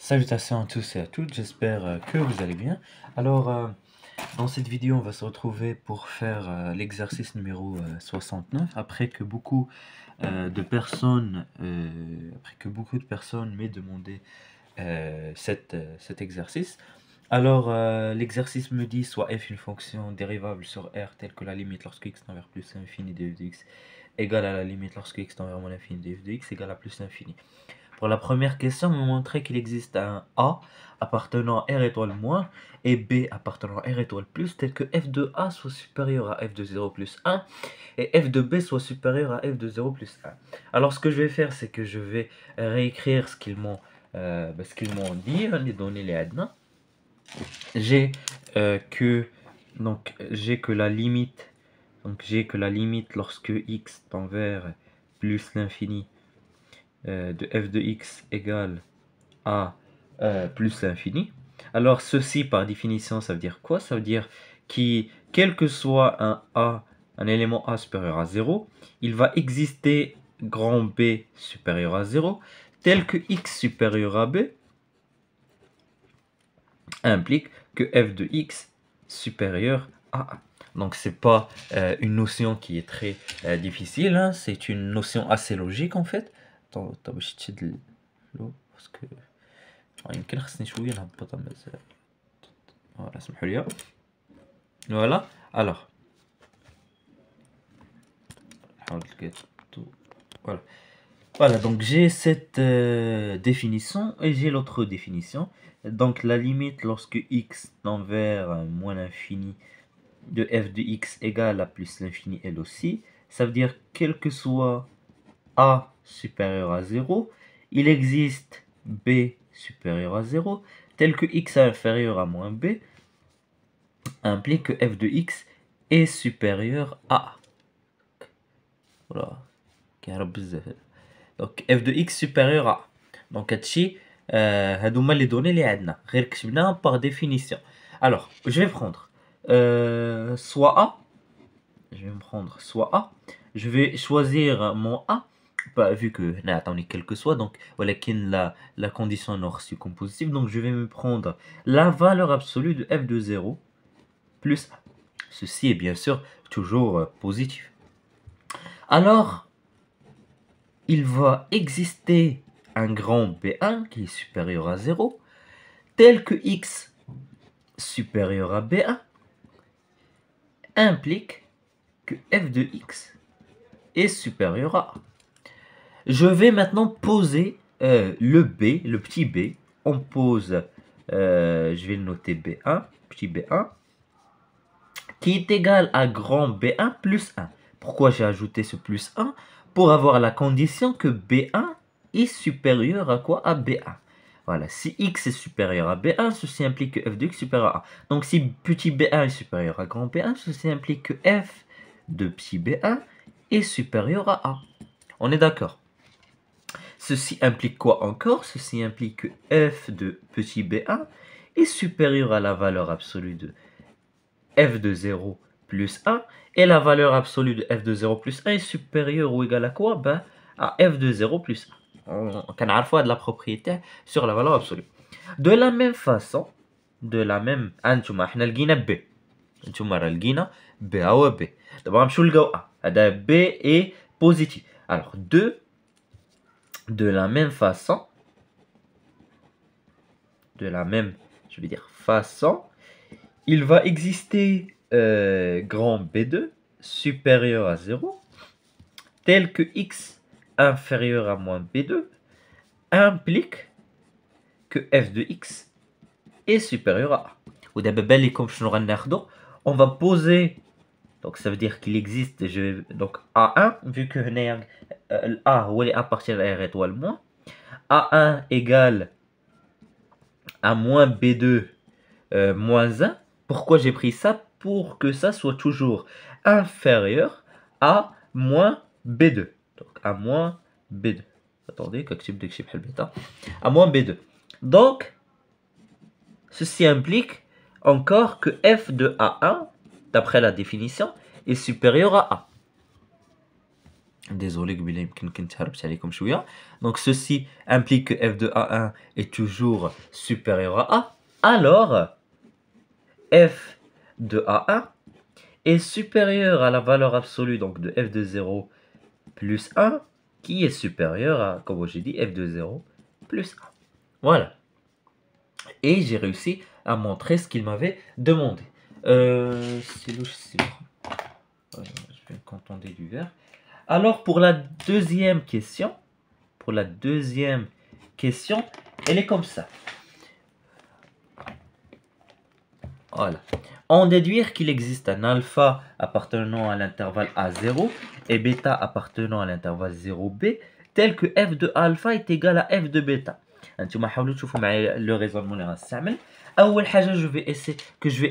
Salutations à tous et à toutes, j'espère que vous allez bien. Alors, dans cette vidéo, on va se retrouver pour faire l'exercice numéro 69, après que beaucoup de personnes, m'aient demandé cet exercice. Alors, l'exercice me dit soit f une fonction dérivable sur r telle que la limite lorsque x tend vers plus l'infini de f de x égale à la limite lorsque x tend vers moins l'infini de f de x égale à plus l'infini. Pour la première question, on montrait qu'il existe un A appartenant à R étoile moins et B appartenant à R étoile plus, tel que f de A soit supérieur à f de 0 plus 1 et f de B soit supérieur à f de 0 plus 1. Alors ce que je vais faire, c'est que je vais réécrire ce qu'ils m'ont dit, les données les adna. J'ai que la limite, lorsque x tend vers plus l'infini de f de x égale à plus l'infini. Alors ceci par définition, ça veut dire quoi? Ça veut dire quel que soit un élément a supérieur à 0, il va exister grand B supérieur à 0, tel que x supérieur à B implique que f de x supérieur à a. Donc c'est pas une notion qui est très difficile, hein. C'est une notion assez logique en fait. Attends, باش تشد l'eau parce que يمكن خصني شويه نهبطها مزال. Voilà, سمحوا لي. Voilà. Alors voilà, donc j'ai cette définition et j'ai l'autre définition. Donc la limite lorsque x tend vers moins l'infini de f de x égale à plus l'infini elle aussi, ça veut dire quel que soit a supérieur à 0, il existe b supérieur à 0, tel que x inférieur à moins b implique que f de x est supérieur à a. Voilà. Donc f de x supérieur à a. Donc هادوما les données les عندنا غير كتبناهم par définition. Alors je vais prendre soit a, je vais choisir mon a, vu que attendez quel que soit, donc la condition est reçue comme positive, donc je vais me prendre la valeur absolue de f de 0 plus 1. Ceci est bien sûr toujours positif. Alors il va exister un grand B1 qui est supérieur à 0, tel que x supérieur à B1 implique que f de x est supérieur à a. Je vais maintenant poser le b, le petit b. On pose, je vais le noter b1, petit b1, qui est égal à grand b1 plus 1. Pourquoi j'ai ajouté ce plus 1? Pour avoir la condition que b1 est supérieur à quoi? À b1. Voilà, si x est supérieur à b1, ceci implique que f de x est supérieur à a. Donc si petit b1 est supérieur à grand b1, ceci implique que f de petit b1 est supérieur à a. On est d'accord? Ceci implique quoi encore? Ceci implique que f de petit b1 est supérieur à la valeur absolue de f de 0 plus 1, et la valeur absolue de f de 0 plus 1 est supérieure ou égale à quoi? Ben, à f de 0 plus 1. On a fois de la propriété sur la valeur absolue. De la même façon, انتم احنا لقينا b, انتم راه لقينا b هو b. دابا غنمشيو نلقاو a. هذا b est positif. Alors de la même façon, il va exister grand B2 supérieur à 0, tel que x inférieur à moins B2 implique que f de x est supérieur à a. On va poser, donc ça veut dire qu'il existe, donc A1, vu que A appartient à R étoile moins, A1 égale à moins B2 moins 1. Pourquoi j'ai pris ça? Pour que ça soit toujours inférieur à moins B2. Donc à moins B2. Attendez, à moins B2. Donc, ceci implique encore que f de A1, d'après la définition, est supérieur à A. Désolé, donc ceci implique que f de A1 est toujours supérieur à A. Alors, f de A1 est supérieur à la valeur absolue donc de f de 0 plus 1, qui est supérieur à, comme j'ai dit, f de 0 plus 1. Voilà. Et j'ai réussi à montrer ce qu'il m'avait demandé. Je vais me contenter du vert. Alors, pour la deuxième question, elle est comme ça. Voilà. En déduire qu'il existe un alpha appartenant à l'intervalle A0 et bêta appartenant à l'intervalle 0b, tel que f de alpha est égal à f de bêta. انتم حاولوا تشوفوا معايا le raisonnement اللي غنستعمل. أول حاجة je vais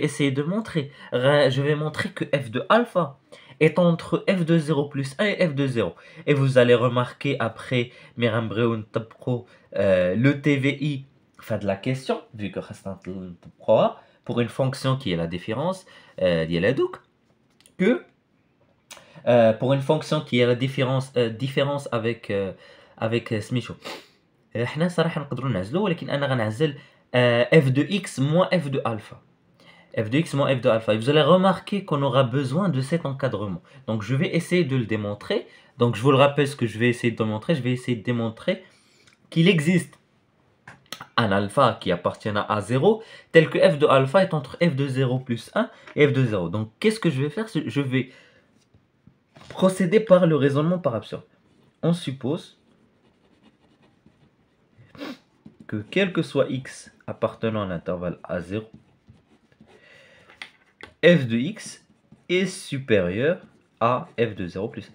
essayer de montrer, je vais montrer que f de alpha est entre f de 0 plus 1 et f de 0. Et vous allez remarquer après le TVI fait de la question, vu que pour une fonction qui est la différence que pour une fonction qui est la différence avec سميتو حنا صراحه نقدروا نعزلو ولكن انا غنعزل f de x moins f de alpha. F de x moins f de alpha. Et vous allez remarquer qu'on aura besoin de cet encadrement. Donc je vais essayer de le démontrer. Donc je vous le rappelle ce que je vais essayer de démontrer. Je vais essayer de démontrer qu'il existe un alpha qui appartient à A0, tel que f de alpha est entre f de 0 plus 1 et f de 0. Donc qu'est-ce que je vais faire? Je vais procéder par le raisonnement par absurde. On suppose que quel que soit x appartenant à l'intervalle A0, f de x est supérieur à f de 0 plus 1.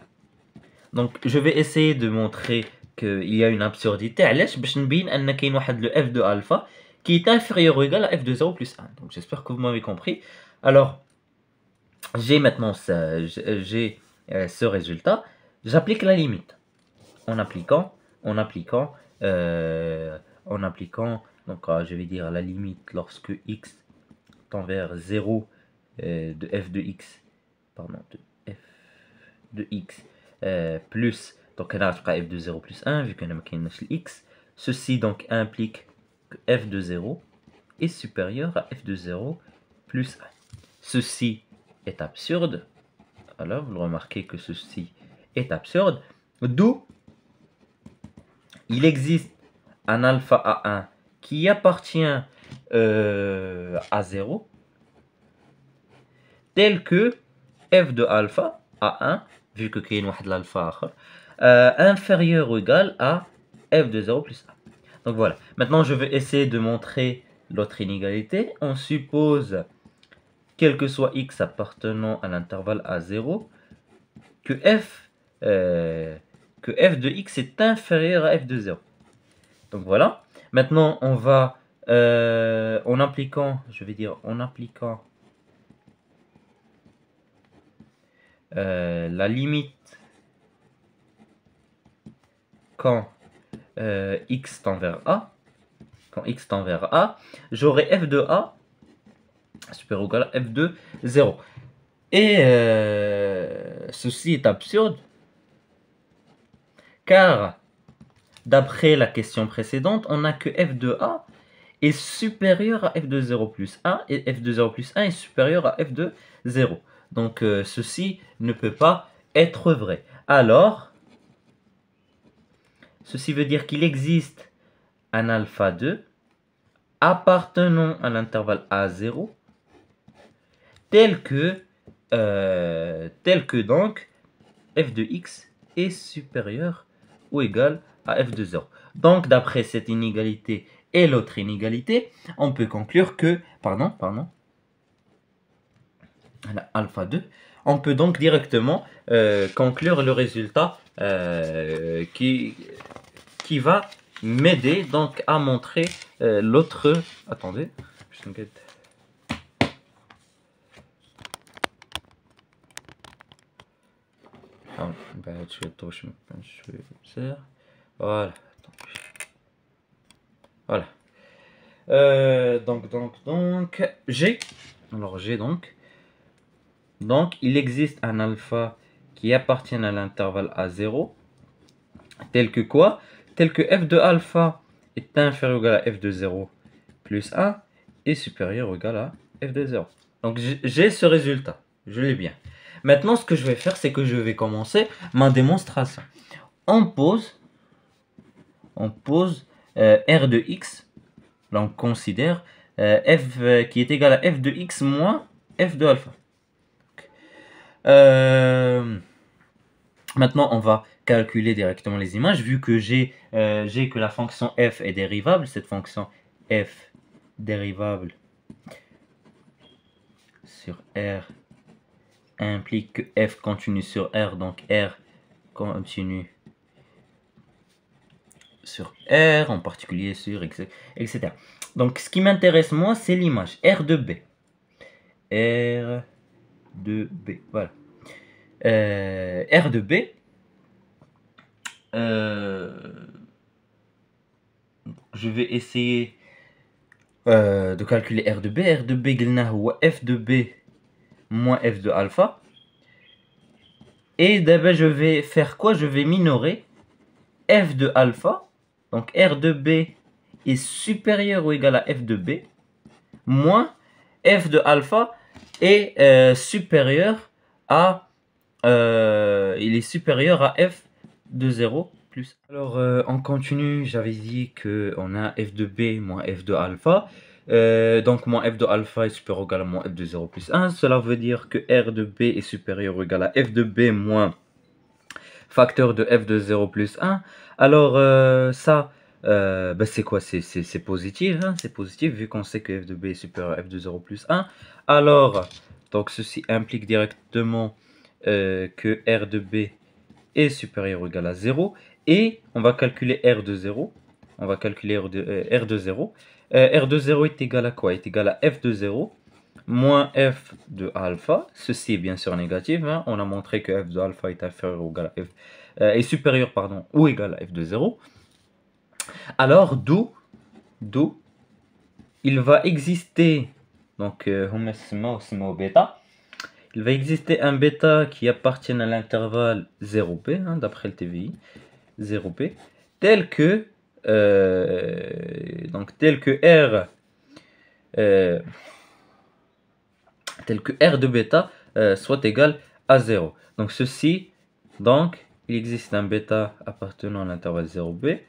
Donc je vais essayer de montrer qu'il y a une absurdité. علاش باش نبين ان كاين واحد le f de alpha qui est inférieur ou égal à f de 0 plus 1. Donc j'espère que vous m'avez compris. Alors j'ai maintenant ce résultat. J'applique la limite en appliquant donc je vais dire la limite lorsque x tend vers 0 de f de x plus donc là f de 0 plus 1 vu qu'on a marqué x. Ceci donc implique que f de 0 est supérieur à f de 0 plus 1. Ceci est absurde. Alors vous remarquez que ceci est absurde, d'où il existe un alpha A1 qui appartient à 0, tel que f de alpha A1, vu que qu'il y a l'alpha inférieur ou égal à f de 0 plus 1. Donc voilà. Maintenant, je vais essayer de montrer l'autre inégalité. On suppose, quel que soit x appartenant à l'intervalle A0, que f de x est inférieur à f de 0. Donc voilà. Maintenant, on va, en appliquant la limite quand x tend vers A, j'aurai f de A supérieur ou égal à f de 0. Et ceci est absurde, car d'après la question précédente, on a que f de A est supérieur à f de 0 plus 1 et f de 0 plus 1 est supérieur à f de 0. Donc ceci ne peut pas être vrai. Alors, ceci veut dire qu'il existe un alpha 2 appartenant à l'intervalle A0 tel que donc f de x est supérieur ou égal à f de 0. Donc d'après cette inégalité et l'autre inégalité, on peut conclure que, alpha 2, on peut donc directement conclure le résultat qui va m'aider donc à montrer l'autre. Attendez, je t'inquiète. Voilà. Voilà. Donc j'ai donc il existe un alpha qui appartiennent à l'intervalle A0, tel que quoi? Tel que f de alpha est inférieur ou égal à f de 0 plus 1 et supérieur ou égal à f de 0. Donc j'ai ce résultat, je l'ai bien. Maintenant, ce que je vais faire, c'est que je vais commencer ma démonstration. On pose r de x, donc considère f qui est égal à f de x moins f de alpha. Maintenant, on va calculer directement les images, vu que j'ai que la fonction f est dérivable. Cette fonction f dérivable sur R implique que f continue sur R, donc R continue sur R, en particulier sur etc. Donc, ce qui m'intéresse, moi, c'est l'image R de B. R de B, voilà. R de B, je vais essayer de calculer R de B. R de B, f de B moins f de alpha. Et d'abord, je vais faire quoi? Je vais minorer f de alpha. Donc, R de B est supérieur ou égal à f de B, moins f de alpha est supérieur à il est supérieur à f de 0 plus. Alors on continue, j'avais dit qu'on a f de b moins f de alpha, donc moins f de alpha est supérieur ou égal à moins f de 0 plus 1, cela veut dire que r de b est supérieur ou égal à f de b moins facteur de f de 0 plus 1. Alors ça, c'est quoi? C'est positif, hein? C'est positif vu qu'on sait que f de b est supérieur à f de 0 plus 1. Alors, donc ceci implique directement que r de b est supérieur ou égal à 0. Et on va calculer r de 0. On va calculer r de 0. R de 0 est égal à quoi? Est égal à f de 0 moins f de alpha. Ceci est bien sûr négatif, hein? On a montré que f de alpha est inférieur ou égal à f est supérieur pardon, ou égal à f de 0. Alors d'où il va exister donc bêta. Il va exister un bêta qui appartient à l'intervalle 0p, hein, d'après le TVI, 0p, tel que R de bêta soit égal à 0. Donc ceci, donc il existe un bêta appartenant à l'intervalle 0b,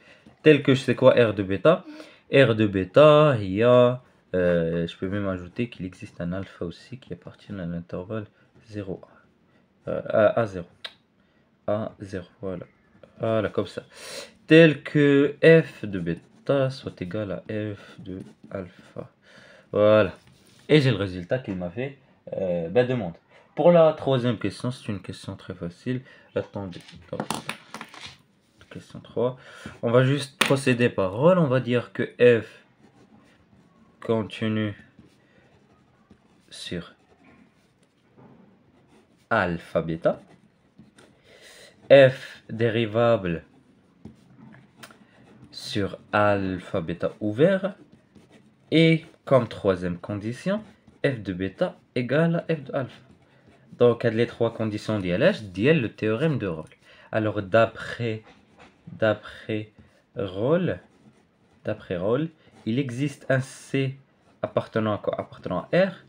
tel que je sais quoi R de bêta. R de bêta, il y a, je peux même ajouter qu'il existe un alpha aussi qui appartient à l'intervalle 0 à 0. À 0, voilà. Voilà, comme ça. Tel que f de bêta soit égal à f de alpha. Voilà. Et j'ai le résultat qu'il m'a fait demande. Pour la troisième question, c'est une question très facile. Attendez. Question 3. On va juste procéder par rôle. On va dire que f continue sur alpha bêta. F dérivable sur alpha bêta ouvert. Et comme troisième condition, f de bêta égale à f de alpha. Donc, les trois conditions d'ILH, d'IL le théorème de Rolle. Alors, d'après Rolle, il existe un C appartenant à quoi? Appartenant à R,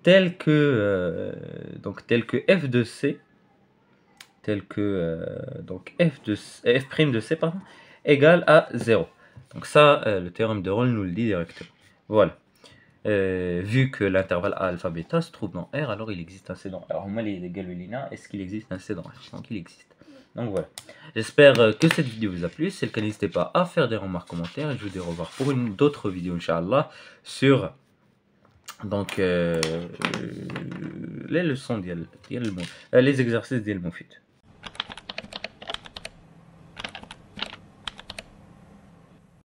tel que f de C, f' de C, pardon, égale à 0. Donc ça, le théorème de Rolle nous le dit directement. Voilà. Vu que l'intervalle alpha bêta se trouve dans R, alors il existe un C dans R. Alors, est-ce qu'il existe un C dans R? Donc il existe. Donc voilà. J'espère que cette vidéo vous a plu. Si c'est le cas, n'hésitez pas à faire des remarques, commentaires. Et je vous dis au revoir pour une d'autres vidéos, Inch'Allah, sur donc les leçons les exercices d'El Moufid.